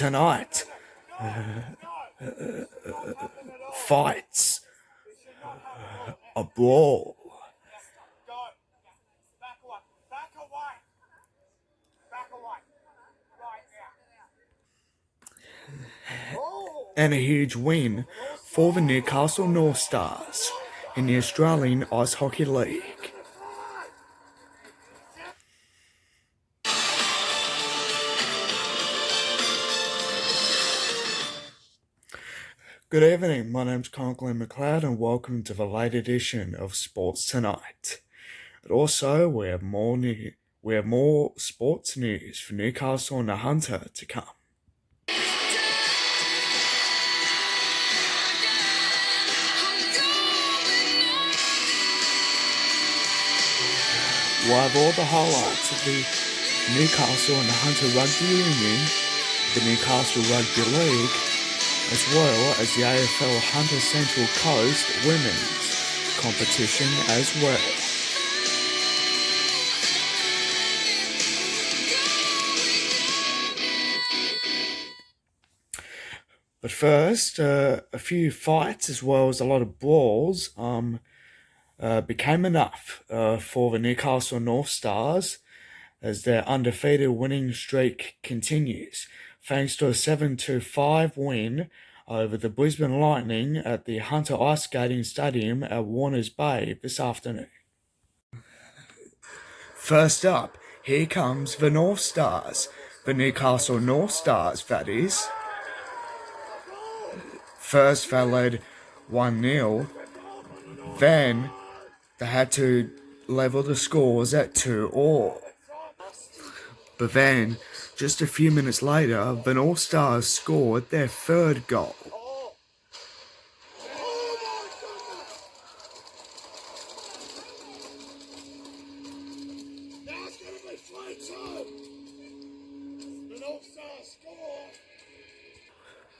tonight, fights, a brawl, and a huge win for the Newcastle North Stars in the Australian Ice Hockey League. Good evening, my name's Conklin McLeod and welcome to the late edition of Sports Tonight. But also, we have more sports news for Newcastle and the Hunter to come. We'll have all the highlights of the Newcastle and the Hunter Rugby Union, the Newcastle Rugby League, as well as the AFL Hunter Central Coast Women's competition as well. But first, a few fights as well as a lot of brawls became enough for the Newcastle North Stars as their undefeated winning streak continues, thanks to a 7-5 win over the Brisbane Lightning at the Hunter Ice Skating Stadium at Warners Bay this afternoon. First up, here comes the North Stars, the Newcastle North Stars, that is. First they led 1-0, then they had to level the scores at 2-2. But then, just a few minutes later, the North Stars scored their third goal.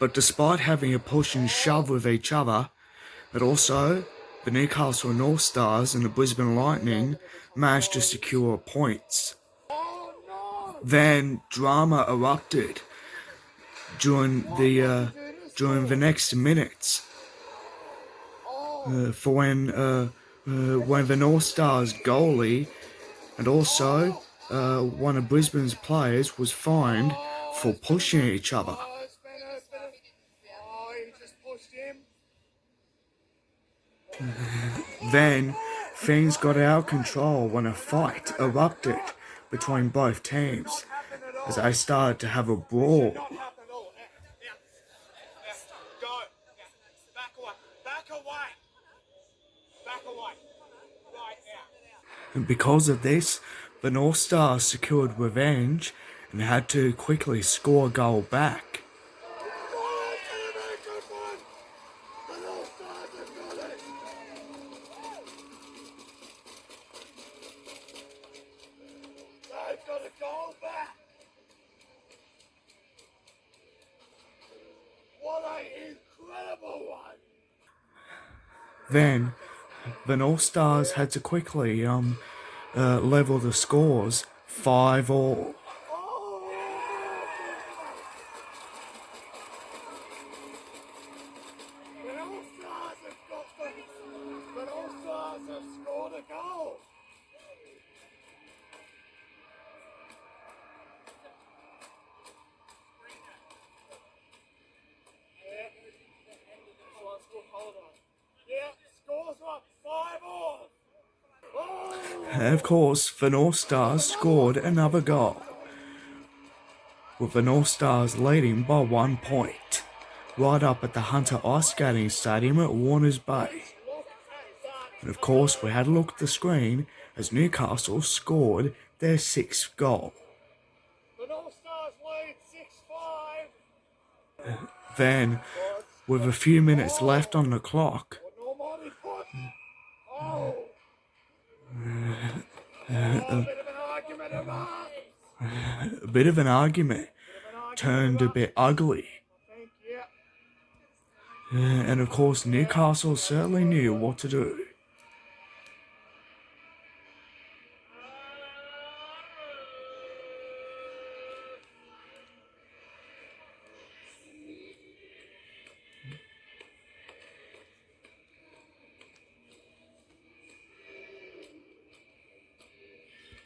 But despite having a push and shove with each other, but also the Newcastle North Stars and the Brisbane Lightning managed to secure points. Then drama erupted during the next minutes for when the North Stars goalie and also one of Brisbane's players was fined for pushing each other. Then things got out of control when a fight erupted between both teams as they started to have a brawl. And because of this, the North Stars secured revenge and had to quickly score a goal back. Then, the North Stars had to quickly level the scores 5-5. And of course, the North Stars scored another goal, with the North Stars leading by 1 point, right up at the Hunter Ice Skating Stadium at Warners Bay. And of course, we had a look at the screen as Newcastle scored their 6th goal. The North Stars lead 6-5. Then, with a few minutes left on the clock, a bit of an argument turned a bit ugly. And of course, Newcastle certainly knew what to do.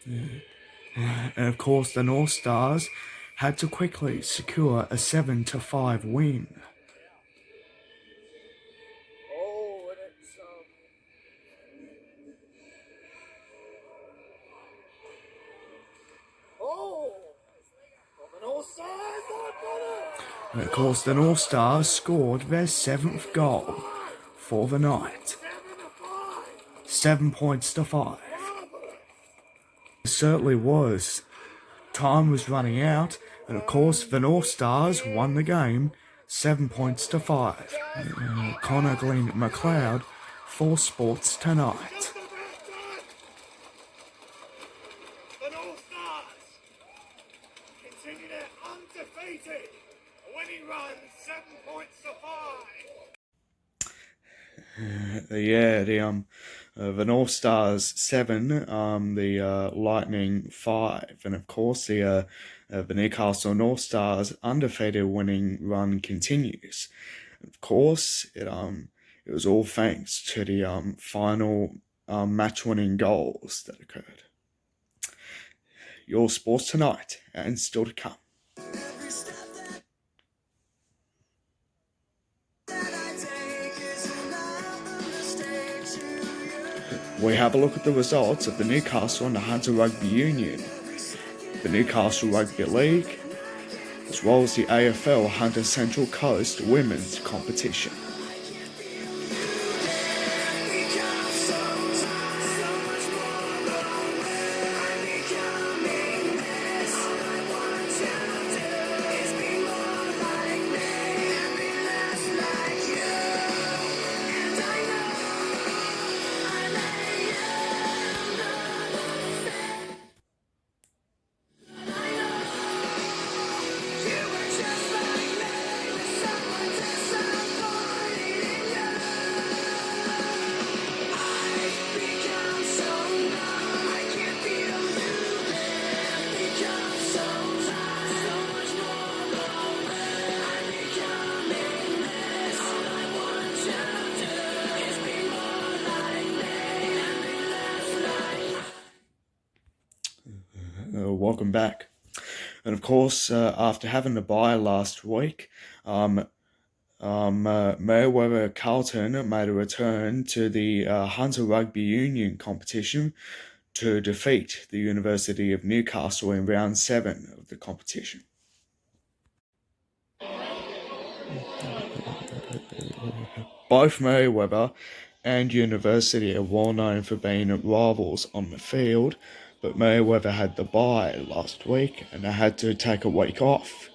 And of course, the North Stars had to quickly secure a 7-5 win. Oh, and it's oh, of an all-stars, I've got it. And of course, the North Stars scored their 7th goal for the night. 7-5. 7 points to 5. Marvelous. It certainly was. Time was running out, and of course, the North Stars won the game 7 points to 5. Connor Glenn McLeod for Sports Tonight. Just about done. The North Stars continue their undefeated winning run, 7 points to 5. Yeah, the North Stars 7, the Lightning 5, and of course the Newcastle North Stars undefeated winning run continues. Of course, it was all thanks to the final match-winning goals that occurred. Your Sports Tonight, and still to come. We have a look at the results of the Newcastle and the Hunter Rugby Union, the Newcastle Rugby League, as well as the AFL Hunter Central Coast Women's Competition. Welcome back. And of course, after having a bye last week, Meriwether Carlton made a return to the Hunter Rugby Union competition to defeat the University of Newcastle in round 7 of the competition. Both Meriwether and University are well known for being rivals on the field, but Meriwether had the bye last week and they had to take a week off.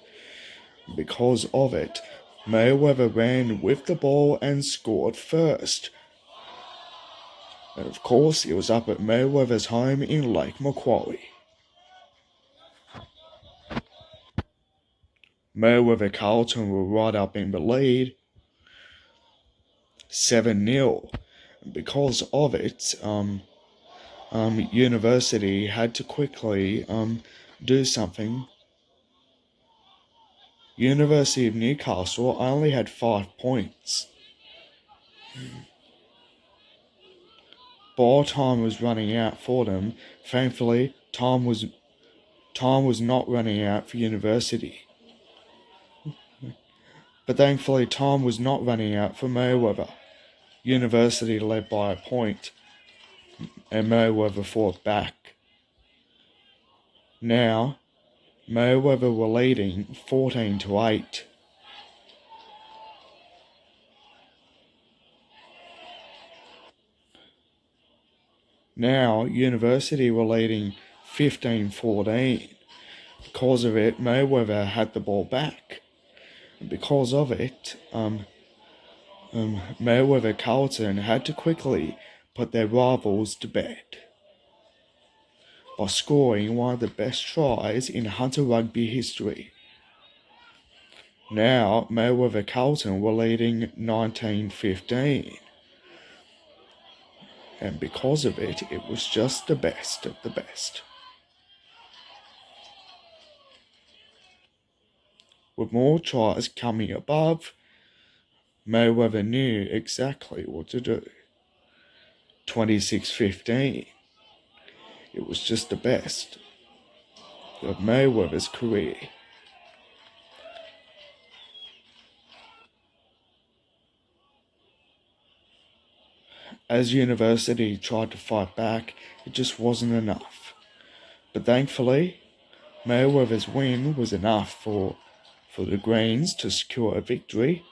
Because of it, Meriwether ran with the ball and scored first. And of course, it was up at Meriwether's home in Lake Macquarie. Meriwether Carlton were right up in the lead, 7-0. Because of it, University had to quickly do something. University of Newcastle only had 5 points. Ball time was running out for them. Thankfully, time was not running out for University. But thankfully, time was not running out for Meriwether. University led by a point, and Meriwether fought back. Now, Meriwether were leading 14-8. Now, University were leading 15-14. Because of it, Meriwether had the ball back. Because of it, Meriwether Carlton had to quickly put their rivals to bed by scoring one of the best tries in Hunter Rugby history. Now, Meriwether Carlton were leading 19-15. And because of it, it was just the best of the best. With more tries coming above, Meriwether knew exactly what to do. 26-15. It was just the best of Mayweather's career. As University tried to fight back, it just wasn't enough. But thankfully, Mayweather's win was enough for the Greens to secure a victory.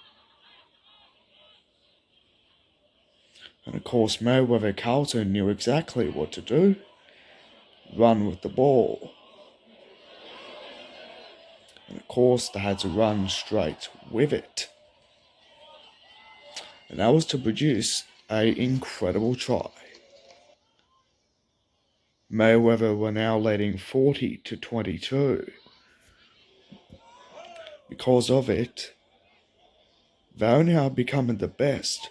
And of course, Mayweather Carlton knew exactly what to do. Run with the ball. And of course, they had to run straight with it. And that was to produce an incredible try. Mayweather were now leading 40-22. Because of it, they were now becoming the best.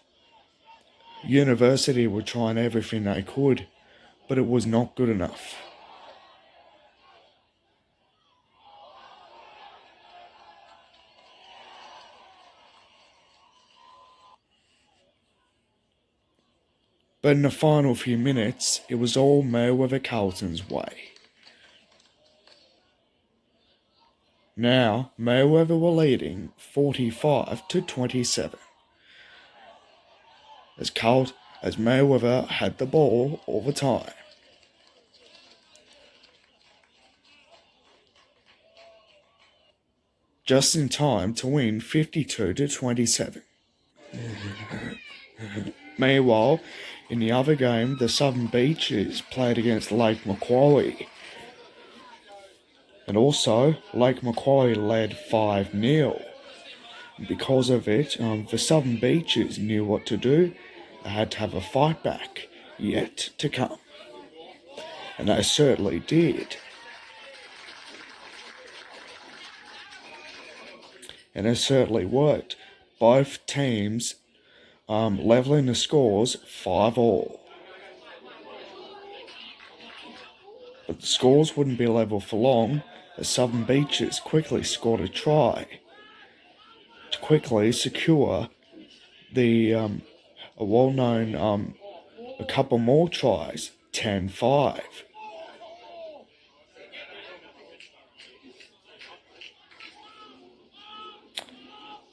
University were trying everything they could, but it was not good enough. But in the final few minutes, it was all Mayweather Carlton's way. Now, Mayweather were leading 45-27. As Mayweather had the ball all the time. Just in time to win 52-27. Meanwhile, in the other game, the Southern Beaches played against Lake Macquarie. And also, Lake Macquarie led 5-0. Because of it, the Southern Beaches knew what to do. They had to have a fight back yet to come. And they certainly did. And it certainly worked. Both teams leveling the scores 5-all. But the scores wouldn't be level for long, as Southern Beaches quickly scored a try to quickly secure the a well-known a couple more tries, 10-5.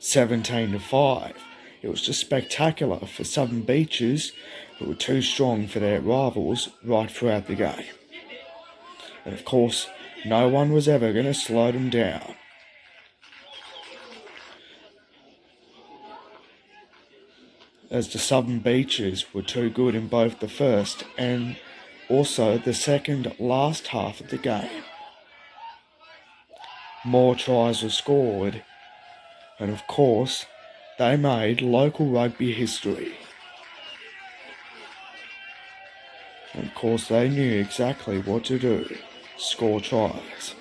$17-5. It was just spectacular for Southern Beaches, who were too strong for their rivals right throughout the game. And of course, no one was ever going to slow them down. As the Southern Beaches were too good in both the first and also the second last half of the game. More tries were scored, and of course, they made local rugby history. And of course, they knew exactly what to do, score tries.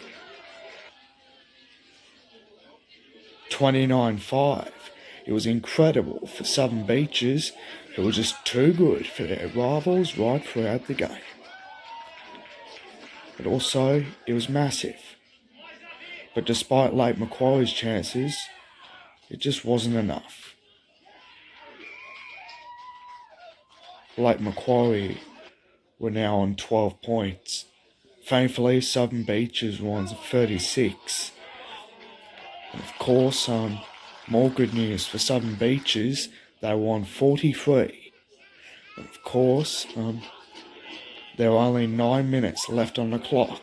29-5. It was incredible for Southern Beaches, who were just too good for their rivals right throughout the game. But also, it was massive. But despite Lake Macquarie's chances, it just wasn't enough. Lake Macquarie were now on 12 points. Thankfully, Southern Beaches were on 36. And of course, more good news for Southern Beaches, they were on 43. And of course, there were only 9 minutes left on the clock.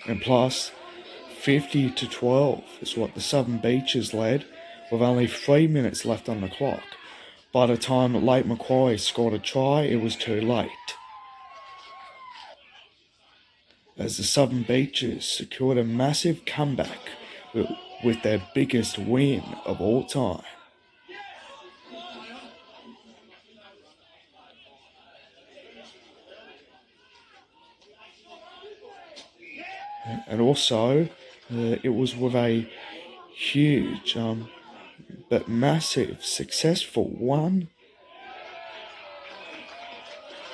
And plus, 50-12 is what the Southern Beaches led, with only 3 minutes left on the clock. By the time Lake Macquarie scored a try, it was too late. As the Southern Beaches secured a massive comeback with their biggest win of all time. And also, it was with a huge but massive successful one.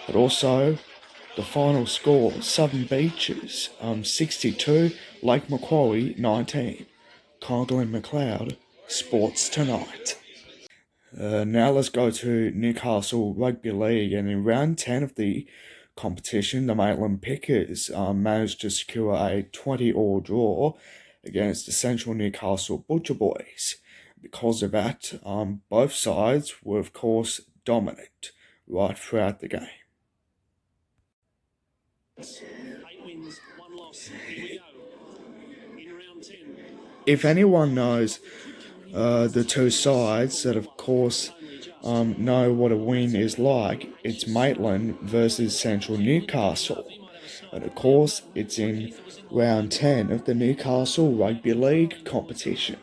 But also, the final score, Southern Beaches 62, Lake Macquarie 19. Conklin McLeod, Sports Tonight. Now let's go to Newcastle Rugby League, and in round 10 of the competition, the Maitland Pickers managed to secure a 20-all draw against the Central Newcastle Butcher Boys. Because of that, both sides were, of course, dominant right throughout the game. 8 wins, 1 loss. Here we go. In round 10. If anyone knows the two sides that, of course, know what a win is like, it's Maitland versus Central Newcastle. And of course, it's in round 10 of the Newcastle Rugby League competition.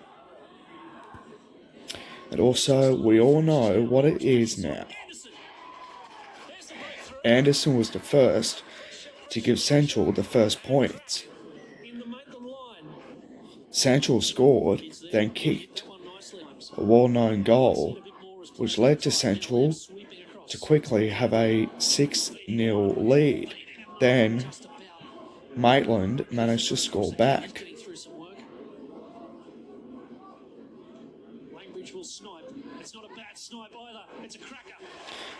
And also, we all know what it is now. Anderson was the first to give Central the first points. Central scored, then kicked a well-known goal, which led to Central to quickly have a 6-0 lead. Then Maitland managed to score back.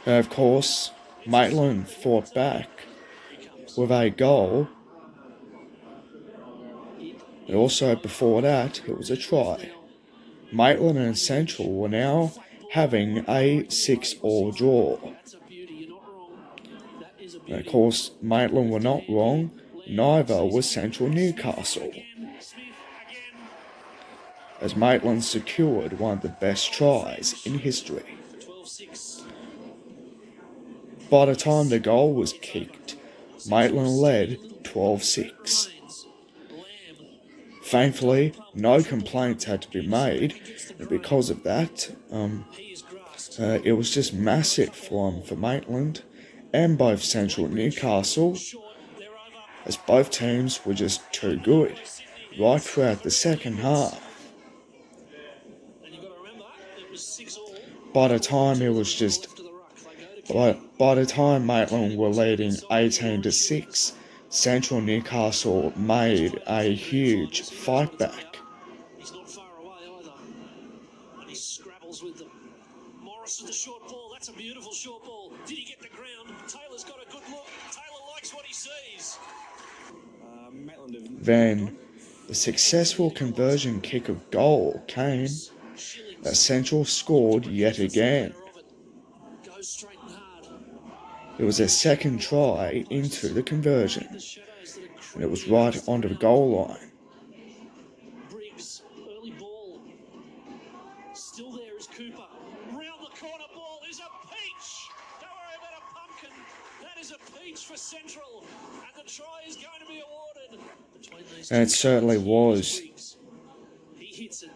And of course, Maitland fought back with a goal. And also before that, it was a try. Maitland and Central were now having a 6-all draw. And of course, Maitland were not wrong, neither was Central Newcastle, as Maitland secured one of the best tries in history. By the time the goal was kicked, Maitland led 12-6. Thankfully, no complaints had to be made, and because of that, it was just massive for Maitland and both Central and Newcastle, as both teams were just too good right throughout the second half. By the time Maitland were leading 18-6, Central Newcastle made a huge fight back. He's not far away either. And he scrabbles with them. Morris with the short ball. That's a beautiful short ball. Did he get the ground? Taylor's got a good look. Taylor likes what he sees. Then the successful conversion kick of goal came as Central scored yet again. It was their second try into the conversion, and it was right onto the goal line. Briggs, early ball. Still there is Cooper. Round the corner ball is a peach. Don't worry about a pumpkin. That is a peach for Central, and the try is going to be awarded. And it certainly was. He hits it.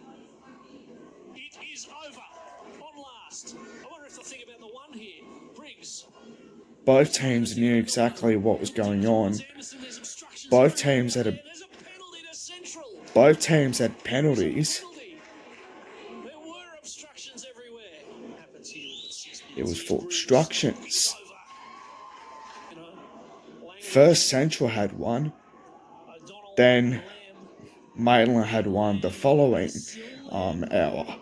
It is over. On last. I wonder if they'll think about the one here. Briggs. Both teams knew exactly what was going on. Both teams had penalties. There were obstructions everywhere. It was for obstructions. First Central had one, then Maitland had one the following hour.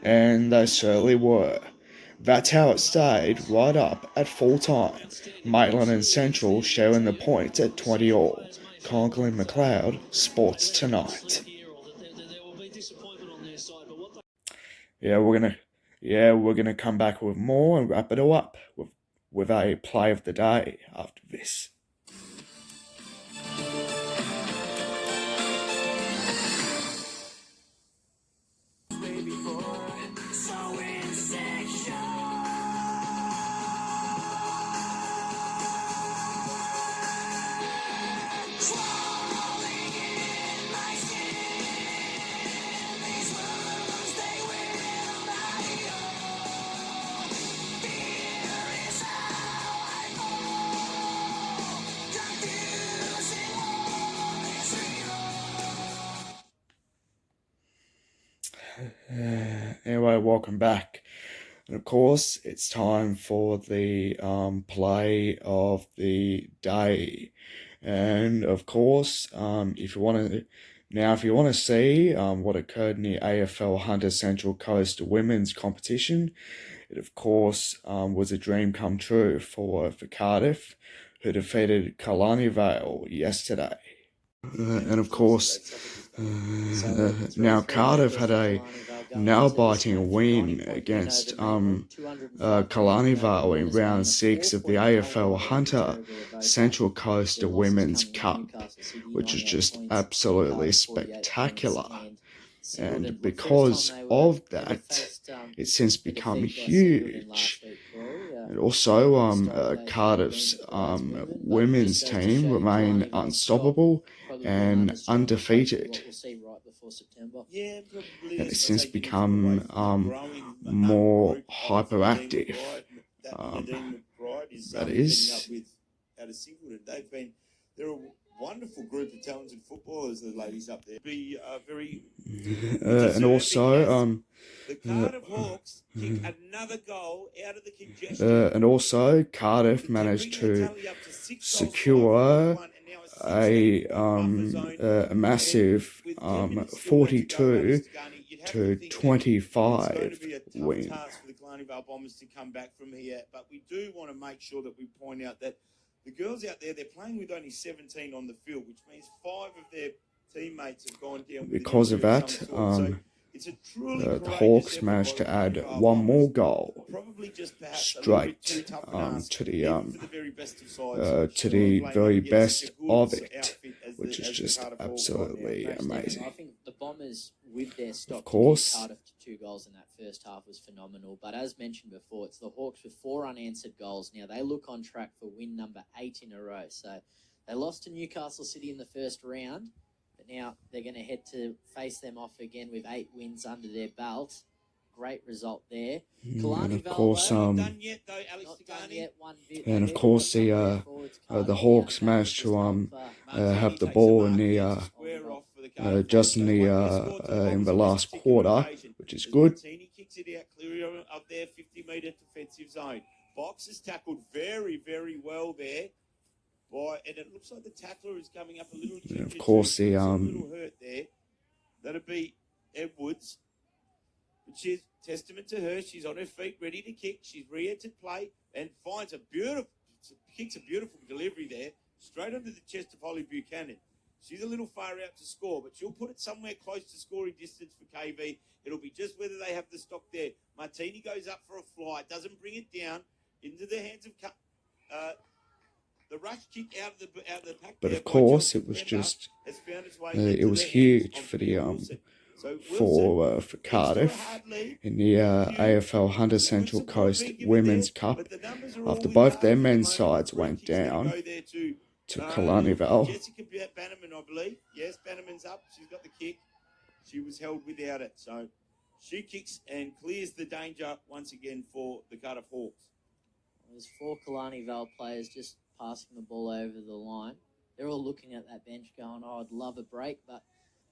And they certainly were. That's how it stayed right up at full time. Maitland and Central sharing the points at 20-all. Conklin McLeod, Sports Tonight. We're gonna come back with more and wrap it all up with a play of the day after this. Anyway, welcome back. And of course, it's time for the play of the day. And of course, if you want to see what occurred in the AFL Hunter Central Coast Women's Competition, it of course was a dream come true for Cardiff, who defeated Killarney Vale yesterday. And of course, now Cardiff had a nail-biting win against Killarney Vale in round 6 of the AFL Hunter Central Coast Women's Cup, which is just absolutely spectacular. And because of that, it's since become huge. And also, Cardiff's women's team remain unstoppable and undefeated. And it's since become more hyperactive. That is. They're a wonderful group of talented footballers, the ladies up there. Be very and also, the Cardiff Hawks kick another goal out of the congestion. and also, Cardiff managed to secure a massive 42-25 win. For the Killarney Vale Bombers to come back from here, but we do want to make sure that we point out that the girls out there, they're playing with only 17 on the field, which means 5 of their teammates have gone down. Because of that, the Hawks managed to add one more goal straight to the very best of it, which is just absolutely amazing. I think the Bombers, with their stop, of course, Cardiff to 2 goals in that first half was phenomenal. But as mentioned before, it's the Hawks with 4 unanswered goals. Now they look on track for win number 8 in a row. So they lost to Newcastle City in the first round, but now they're going to head to face them off again with 8 wins under their belt. Great result there. And of course, the Hawks managed to have the ball in the just in the last quarter, which is good. Kicks it out clear of their 50-metre defensive zone. Box is tackled very, very well there. And it looks like the tackler is coming up a little too. Of course, the a little hurt there. That'll be Edwards. Which is testament to her. She's on her feet, ready to kick. She's re-entered play and finds kicks a beautiful delivery there, straight under the chest of Holly Buchanan. She's a little far out to score, but she'll put it somewhere close to scoring distance for KV. It'll be just whether they have the stock there. Martini goes up for a fly, doesn't bring it down into the hands of the rush kick out of the pack. But of course, it was just it was huge for the for Cardiff in the AFL Hunter Central Coast Women's Cup after both their men's sides went down to Killarney Vale. Jessica Bannerman, I believe. Yes, Bannerman's up. She's got the kick. She was held without it. So she kicks and clears the danger once again for the Cardiff Hawks. There's 4 Killarney Vale players just passing the ball over the line. They're all looking at that bench going, oh, I'd love a break, but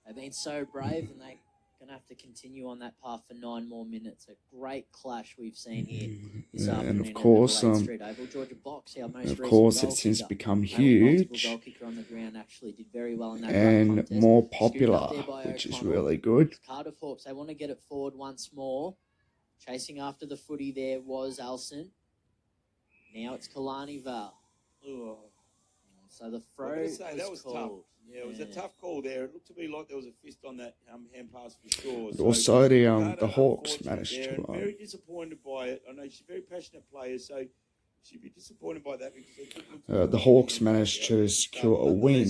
they've been so brave and they're going to have to continue on that path for 9 more minutes. A great clash we've seen here this afternoon. And of course, it's since become huge and more popular, which is really good. Cardiff Hawks, they want to get it forward once more. Chasing after the footy there was Alson. Now it's Killarney Vale. So the throw was called. Tough. Yeah, it was a tough call there. It looked to me like there was a fist on that hand pass for sure. But also the Hawks managed to. Very disappointed by it. I know she's a very passionate player, so she'd be disappointed by that because the Hawks managed to secure a win.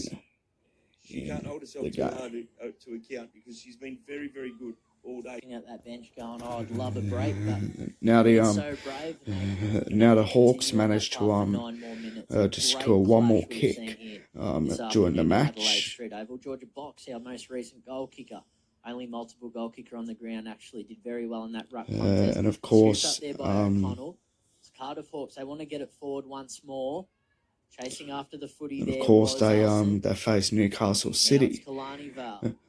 She can't hold herself too hard to account because she's been very, very good all day. At that bench going, oh, I'd love a break, but now the so brave. now the Hawks managed to secure one more kick during the match. Georgia Box, our most recent goal kicker, only multiple goal kicker on the ground, actually did very well in that ruck contest. And of course, Cardiff Hawks, they want to get it forward once more. Chasing after the footy there. Of course, they faced Newcastle City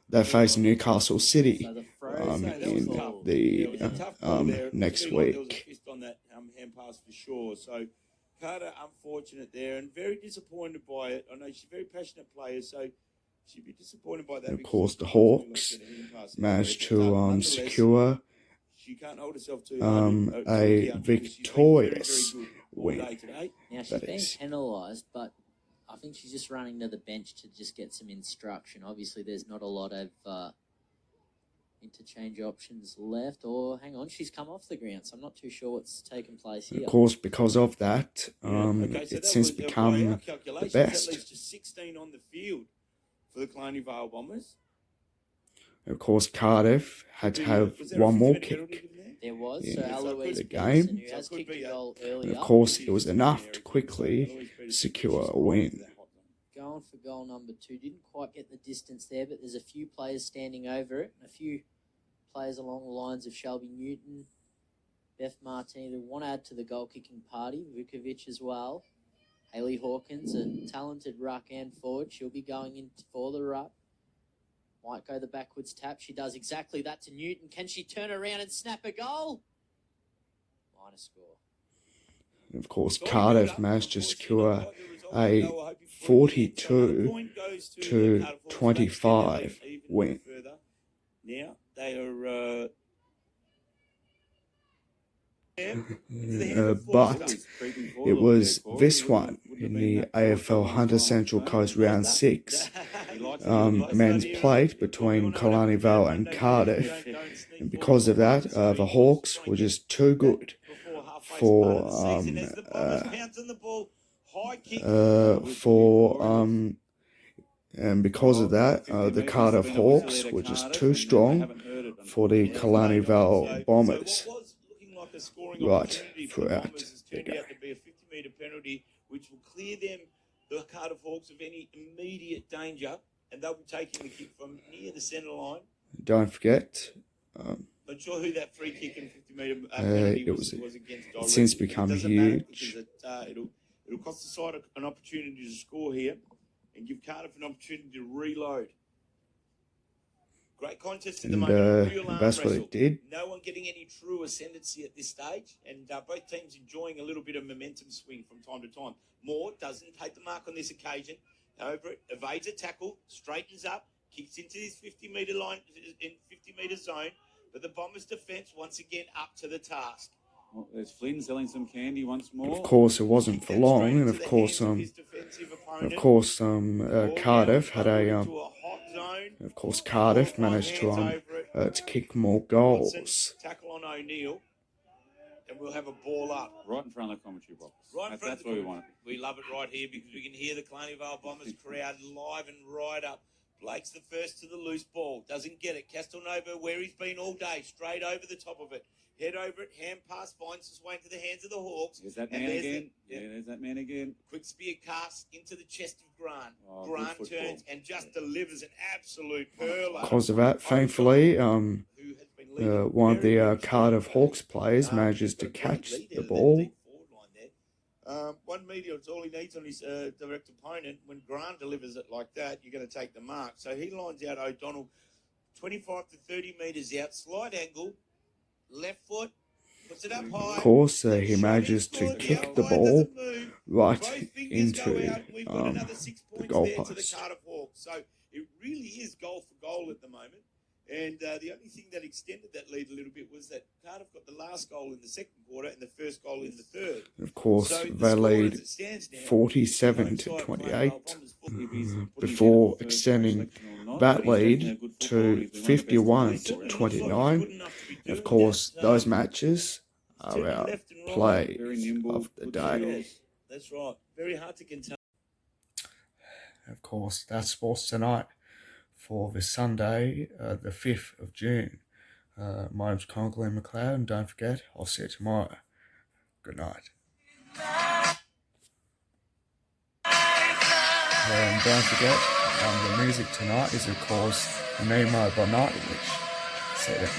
they face Newcastle City So the throw in is the all. It was a tough call there. It next seemed like there was a week. fist on that hand pass for sure. So Carter, unfortunate there and very disappointed by it. I know she's a very passionate player, so she'd be disappointed by that. And of course, the Hawks managed to secure she can't hold herself too a victorious win. Now she's That been is. penalised, but I think she's just running to the bench to just get some instruction. Obviously, there's not a lot of interchange options left. Or hang on, she's come off the ground, so I'm not too sure what's taken place here. Of course, because of that, it's since become the best. At least just 16 on the field for the Killarney Vale Bombers. Of course, Cardiff had to have one more kick. There was, in so Eloise the Peterson, game. who has kicked a goal And earlier. of course, it was enough to quickly secure a win. Going for goal number 2. Didn't quite get the distance there, but there's a few players standing over it. And a few players along the lines of Shelby Newton, Beth Martin, who want to add to the goal-kicking party. Vukovic as well. Hayley Hawkins, a talented ruck and forward. She'll be going in for the ruck. Might go the backwards tap. She does exactly that to Newton. Can she turn around and snap a goal? Minor score. And of course, Cardiff managed to secure a 42-25 win. Now they are. But it was this one in the AFL Hunter Central Coast Round 6 men's plate between Killarney Vale and Cardiff, and because of that the Hawks were just too good for and because of that the Cardiff Hawks were just too strong for the Killarney Vale Bombers. Right, throughout. There you go. Out to be a 50-metre penalty, which will clear them, the Cardiff Hawks, of any immediate danger, and they'll be taking the kick from near the centre line. Don't forget, not sure who that free kick in 50-metre penalty was against. It's since become huge. It'll cost the side an opportunity to score here and give Cardiff an opportunity to reload. Great contest at the moment. That's what it did. No one getting any true ascendancy at this stage, and both teams enjoying a little bit of momentum swing from time to time. Moore doesn't take the mark on this occasion. Over it, evades a tackle, straightens up, kicks into his 50-metre line in 50-metre zone, but the Bombers' defence once again up to the task. Well, there's Flynn selling some candy once more. Of course, it wasn't for long, and of course, Cardiff had a. Of course, Cardiff managed to kick more goals. Tackle on O'Neill, and we'll have a ball up Right in front of the commentary box. Right in front That's of the where we want it. We love it right here because we can hear the Killarney Vale Bombers crowd live and right up. Blake's the first to the loose ball. Doesn't get it. Castelnova, where he's been all day, straight over the top of it. Head over it, hand pass, finds his way into the hands of the Hawks. There's that man again. There's that man again. Quick spear cast into the chest of Grant. Oh, Grant turns and just delivers an absolute hurler. Because of that, thankfully, one of the Cardiff Hawks players manages to catch the ball. 1 metre, it's all he needs on his direct opponent. When Grant delivers it like that, you're going to take the mark. So he lines out O'Donnell 25 to 30 metres out, slight angle, left foot, puts it up high. Of course, he manages to kick the ball right into the goalpost. So it really is goal for goal at the moment. And the only thing that extended that lead a little bit was that Cardiff got the last goal in the second quarter and the first goal in the third. Of course, so they lead 47 to 28 before extending that lead to 51 to 29. Of course, those matches are our play of the day. That's right. Very hard to contain. Of course, that's sports tonight for this Sunday, the 5th of June. My name's Conklin McLeod, and don't forget, I'll see you tomorrow. Good night. And don't forget, the music tonight is, of course, Nemo by Nightwish. See you then.